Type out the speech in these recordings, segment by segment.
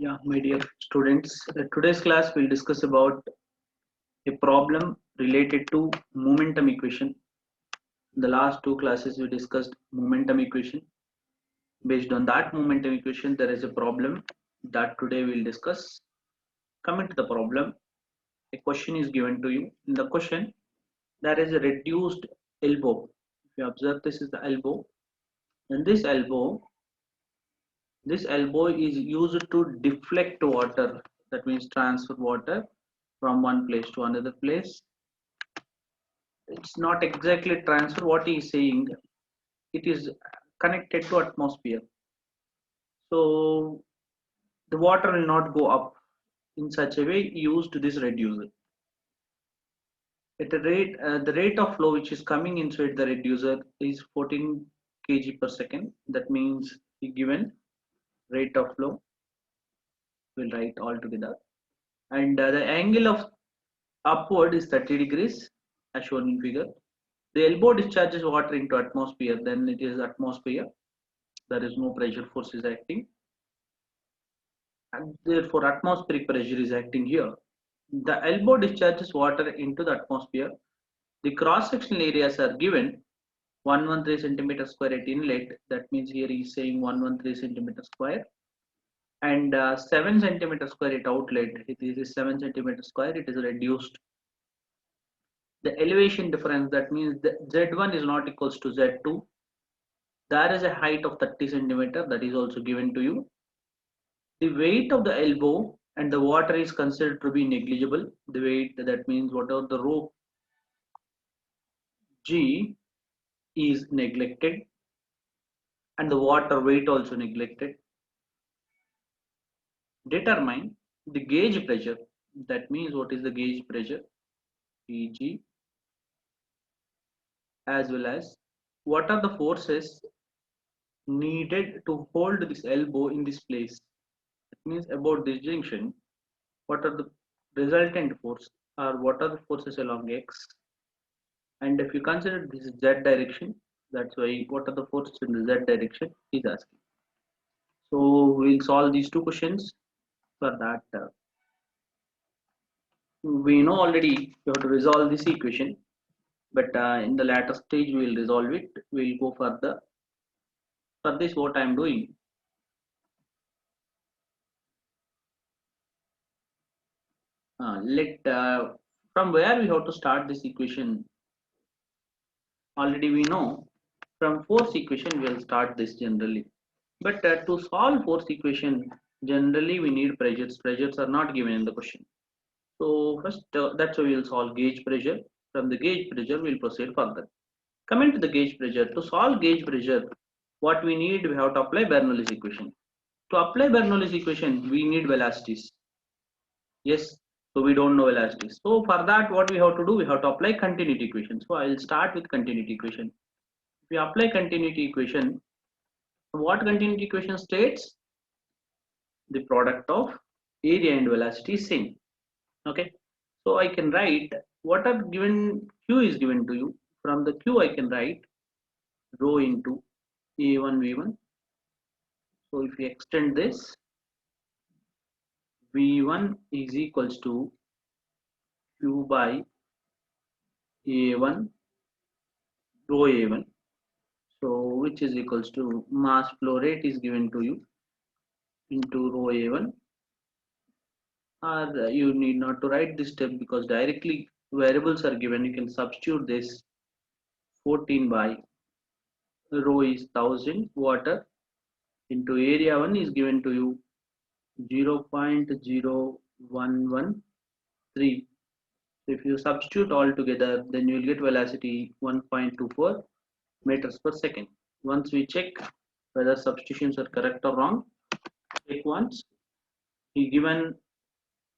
Yeah, my dear students, today's class will discuss about a problem related to momentum equation. In the last two classes, we discussed momentum equation. Based on that momentum equation, there is a problem that today we'll discuss. Coming to the problem, a question is given to you. In the question, there is a reduced elbow. If you observe, this is the elbow, and this elbow is used to deflect water. That means transfer water from one place to another place. It's not exactly transfer what he is saying. It is connected to atmosphere. So the water will not go up. In such a way, used this reducer. At a rate, the rate of flow which is coming inside the reducer is 14 kg per second. That means the given rate of flow. We'll write all together. And the angle of upward is 30 degrees as shown in figure. The elbow discharges water into atmosphere, then it is atmosphere. There is no pressure force is acting, and therefore atmospheric pressure is acting here. The elbow discharges water into the atmosphere. The cross-sectional areas are given 113 centimeter square at inlet. That means here he is saying 113 centimeter square, and 7 centimeter square at outlet. It is 7 centimeter square. It is reduced. The elevation difference, that means the Z1 is not equals to Z2. There is a height of 30 centimeter that is also given to you. The weight of the elbow and the water is considered to be negligible. The weight, that means whatever the rho g is neglected, and the water weight also neglected. Determine the gauge pressure. That means what is the gauge pressure, Pg, as well as what are the forces needed to hold this elbow in this place. It means about this junction, what are the resultant force, or what are the forces along x. And if you consider this is z direction, that's why what are the forces in the z direction is asking. So we'll solve these two questions. For that, we know already you have to resolve this equation, but in the later stage we will resolve it. We'll go further. For this, what I am doing, let from where we have to start this equation. Already we know from force equation we will start this generally. But to solve force equation, generally we need pressures. Pressures are not given in the question. So first, that's why we will solve gauge pressure. From the gauge pressure, we will proceed further. Coming to the gauge pressure, to solve gauge pressure, what we need, we have to apply Bernoulli's equation. To apply Bernoulli's equation, we need velocities. Yes, so we don't know velocities. So for that, what we have to do, we have to apply continuity equation. So I will start with continuity equation. If we apply continuity equation, what continuity equation states? The product of area and velocity is same. Okay, so I can write what are given, q is given to you. From the q I can write rho into a1 v1. So if we extend this, v1 is equals to q by a1 rho a1. So which is equals to mass flow rate is given to you into rho a1, or you need not to write this step because directly variables are given. You can substitute this 14 by rho is 1000 water into area 1 is given to you 0.0113. So if you substitute all together, then you will get velocity 1.24 meters per second. Once we check whether substitutions are correct or wrong, check once. He given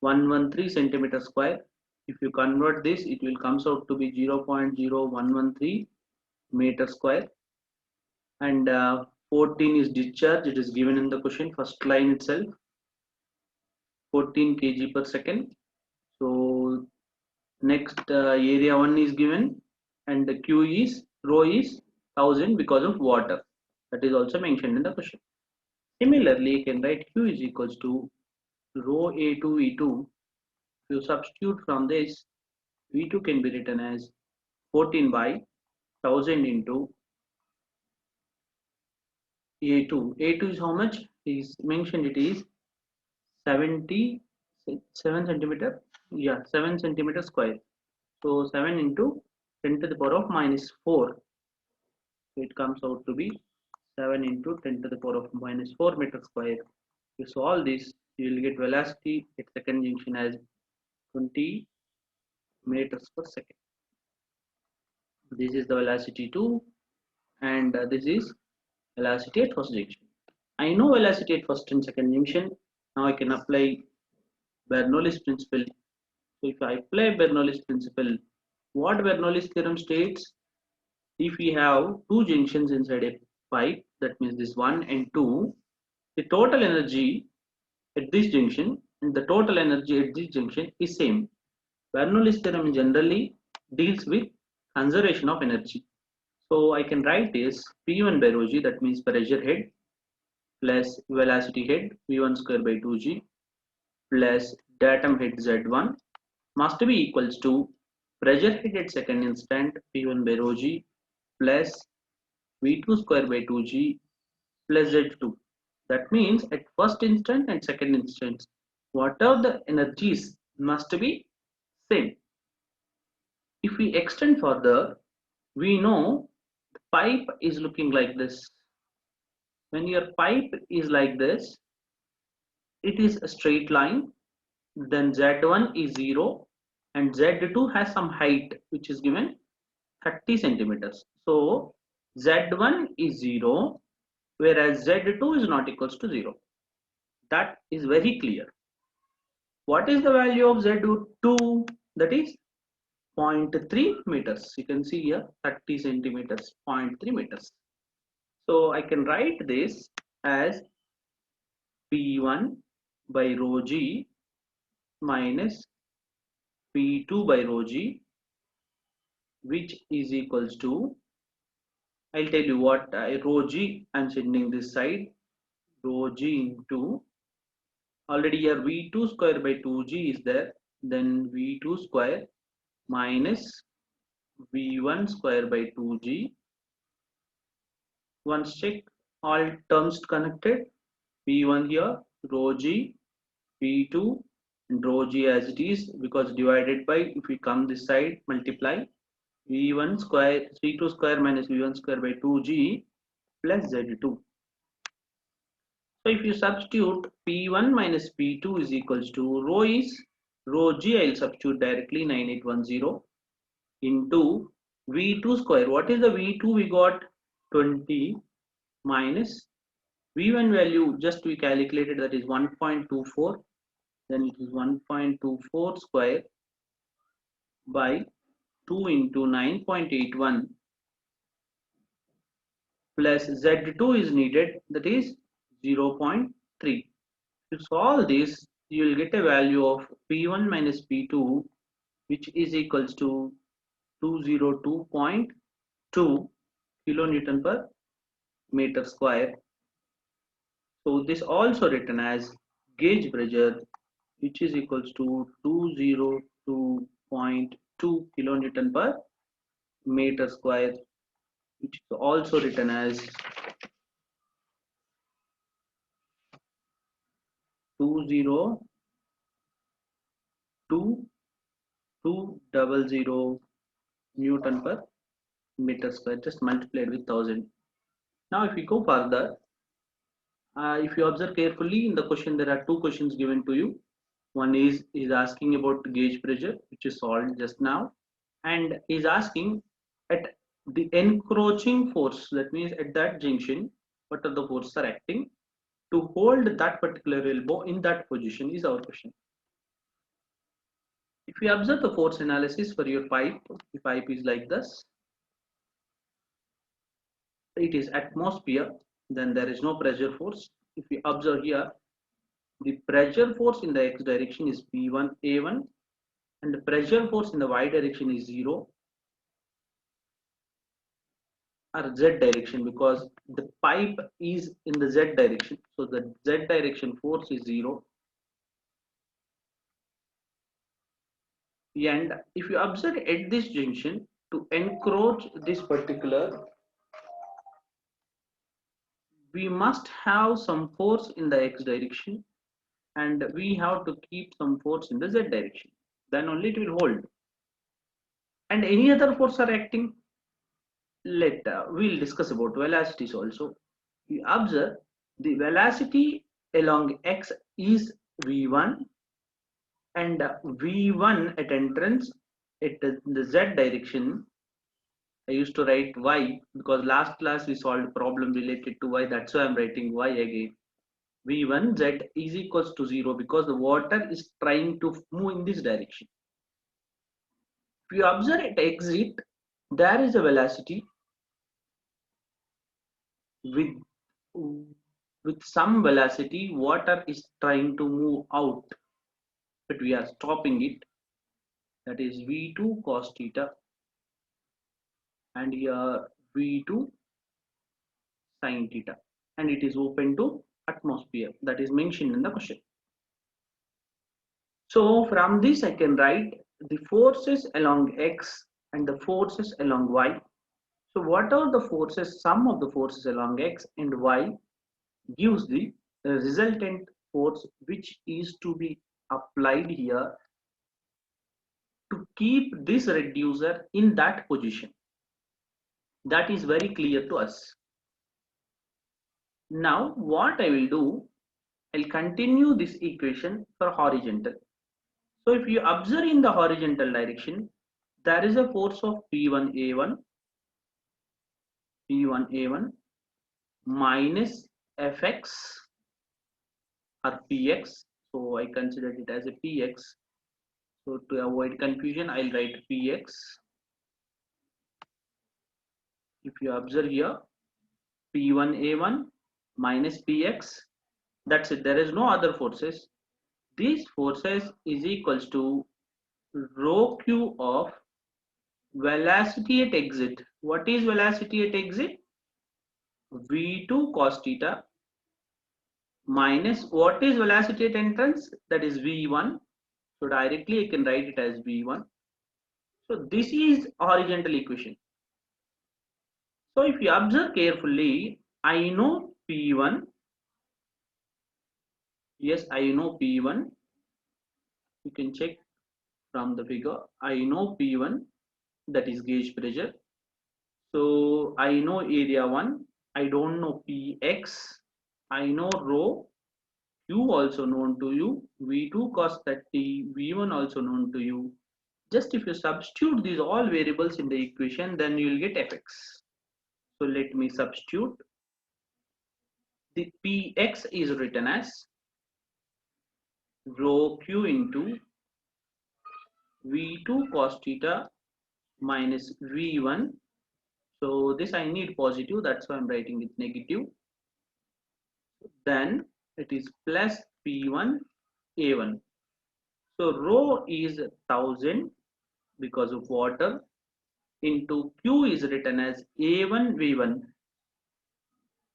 113 centimeter square. If you convert this, it will comes out to be 0.0113 meter square. And 14 is discharge. It is given in the question, first line itself, 14 kg per second. So next area 1 is given, and the q is rho is 1000 because of water. That is also mentioned in the question. Similarly, you can write q is equals to rho A2 V2, if you substitute from this, V2 can be written as 14 by 1000 into A2. A2 is how much? Is mentioned it is 77 centimeter. Yeah, 7 centimeter square. So 7 into 10 to the power of minus 4. So it comes out to be 7 into 10 to the power of minus 4 meter square. You solve this, you will get velocity at second junction as 20 meters per second. This is the velocity 2, and this is velocity at first junction. I know velocity at first and second junction. Now I can apply Bernoulli's principle. So if I apply Bernoulli's principle, what Bernoulli's theorem states, if we have two junctions inside a pipe, that means this 1 and 2, the total energy at this junction and the total energy at this junction is same. Bernoulli's theorem generally deals with conservation of energy. So I can write this P1 by rho g, that means pressure head, plus velocity head V1 square by 2g, plus datum head Z1 must be equals to pressure head at second instant P1 by rho g plus V2 square by 2g plus Z2. That means at first instant and second instant, whatever the energies must be same. If we extend further, we know the pipe is looking like this. When your pipe is like this, it is a straight line, then Z1 is 0 and Z2 has some height which is given 30 centimeters. So Z1 is 0 whereas Z2 is not equals to 0. That is very clear. What is the value of Z2? That is 0.3 meters. You can see here 30 centimeters, 0.3 meters. So I can write this as P1 by rho g minus P2 by rho g, which is equals to, I'll tell you what, rho g I'm sending this side, rho g into, already here V2 square by 2g is there, then V2 square minus V1 square by 2g. Once check all terms connected, P1 here, rho g, P2 and rho g as it is, because divided by, if we come this side, multiply V1 square, C2 square minus V1 square by 2g plus Z2. So if you substitute P1 minus P2 is equals to rho is rho g, I'll substitute directly 9810 into V2 square. What is the V2 we got? 20 minus V1 value just we calculated, that is 1.24, then it is 1.24 square by 2 into 9.81 plus Z2 is needed, that is 0.3. To solve this, you will get a value of P1 minus P2, which is equals to 202.2 kilonewton per meter square. So this also written as gauge pressure, which is equals to 202.2 kilonewton per meter square, which is also written as 202.200 Newton per meter square, just multiplied with 1000. Now if we go further, if you observe carefully in the question, there are two questions given to you. One is asking about gauge pressure, which is solved just now, and is asking at the encroaching force, that means at that junction, what are the forces are acting to hold that particular elbow in that position is our question. If you observe the force analysis for your pipe, the pipe is like this. It is atmosphere, then there is no pressure force. If you observe here, the pressure force in the x direction is P1 A1 and the pressure force in the y direction is 0 or z direction, because the pipe is in the z direction. So the z direction force is 0 And if you observe at this junction, to encroach this particular, we must have some force in the x direction, and we have to keep some force in the z direction, then only it will hold. And any other force are acting, let we'll discuss about velocities also. We observe the velocity along x is v1, and v1 at entrance at the z direction. I used to write y because last class we solved problem related to y, that's why I'm writing y again. v1 z is equals to 0 because the water is trying to move in this direction. If you observe at exit, there is a velocity with some velocity water is trying to move out, but we are stopping it, that is v2 cos theta, and here v2 sin theta, and it is open to atmosphere, that is mentioned in the question. So from this I can write the forces along x and the forces along y. So what are the forces? Sum of the forces along x and y gives the resultant force which is to be applied here to keep this reducer in that position. That is very clear to us. Now what I will do, I'll continue this equation for horizontal. So if you observe in the horizontal direction, there is a force of P1A1 minus Fx or Px. So I consider it as a Px. So to avoid confusion, I'll write Px. If you observe here, P1A1 minus Px, that's it. There is no other forces. These forces is equals to rho q of velocity at exit. What is velocity at exit? v2 cos theta minus what is velocity at entrance, that is v1. So directly I can write it as v1. So this is horizontal equation. So if you observe carefully, I know p1. Yes, I know p1. You can check from the figure. I know p1, that is gauge pressure. So I know area 1. I don't know px. I know rho q also known to you, v2 cos 30, v1 also known to you. Just if you substitute these all variables in the equation, then you will get fx. So let me substitute. The px is written as rho q into v2 cos theta minus v1. So this I need positive, that's why I'm writing it negative. Then it is plus p1 a1. So rho is 1000 because of water, into q is written as a1 v1.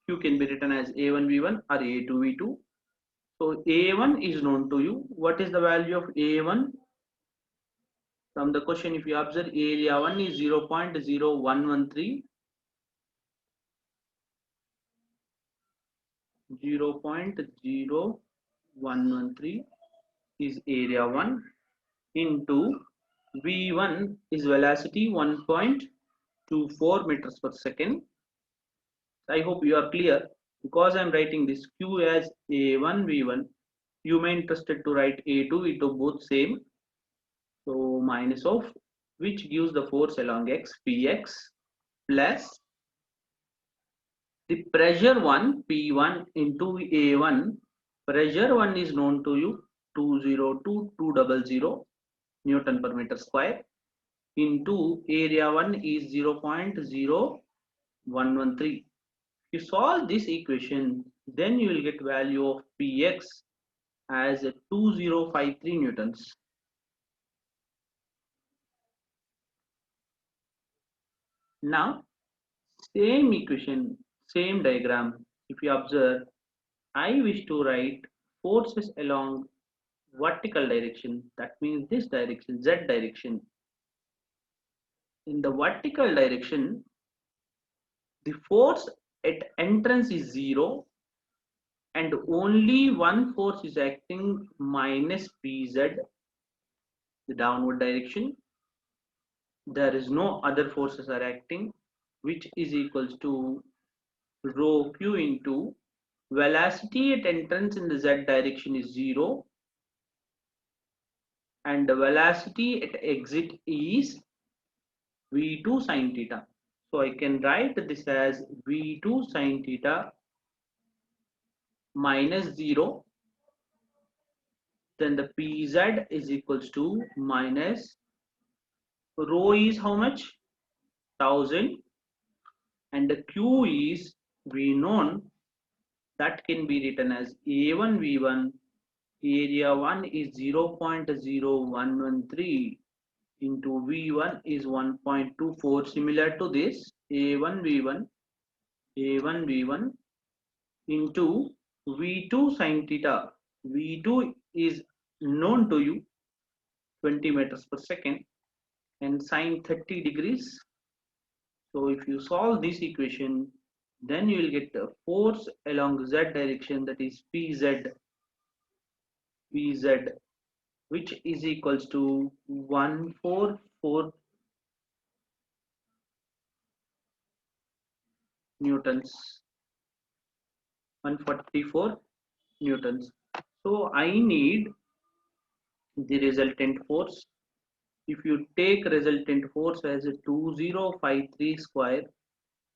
Q can be written as a1 v1 or a2 v2. So a1 is known to you. What is the value of a1? From the question, if you observe, area 1 is 0.0113. 0.0113 is area 1 into v1 is velocity 1.24 meters per second. I hope you are clear. Because I am writing this q as a1 v1, you may interested to write a2 v2, both same. So minus of which gives the force along x, px, plus the pressure 1 p1 into a1. Pressure 1 is known to you, 202,200 Newton per meter square, into area 1 is 0.0113. If you solve this equation, then you will get value of px as 2053 newtons. Now same equation, same diagram. If you observe, I wish to write forces along vertical direction, that means this direction, Z direction. In the vertical direction, the force at entrance is 0 and only one force is acting, minus Pz, the downward direction. There is no other forces are acting, which is equals to rho q into velocity at entrance in the Z direction is 0 and the velocity at exit is v2 sine theta. So I can write this as v2 sine theta minus 0, then the pz is equals to minus rho is how much, 1000, and the q is we known, that can be written as a1 v1, area 1 is 0.0113 into v1 is 1.24, similar to this a1 v1 into v2 sine theta. V2 is known to you, 20 meters per second, and sine 30 degrees. So if you solve this equation, then you will get the force along z direction, that is pz, which is equals to 144 newtons, 144 newtons. So I need the resultant force. If you take resultant force as a 2053 square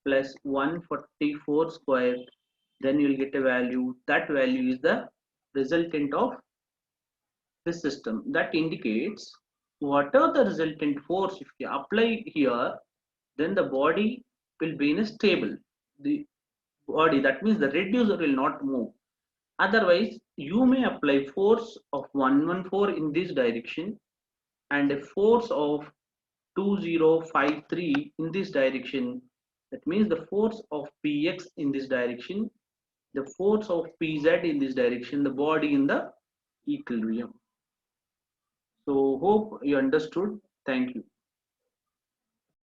plus 144 square, then you will get a value. That value is the resultant of this system. That indicates whatever the resultant force, if you apply here, then the body will be in a stable. The body, that means the reducer will not move. Otherwise, you may apply force of 114 in this direction and a force of 2053 in this direction. That means the force of px in this direction, the force of pz in this direction, the body in the equilibrium. So hope you understood. Thank you.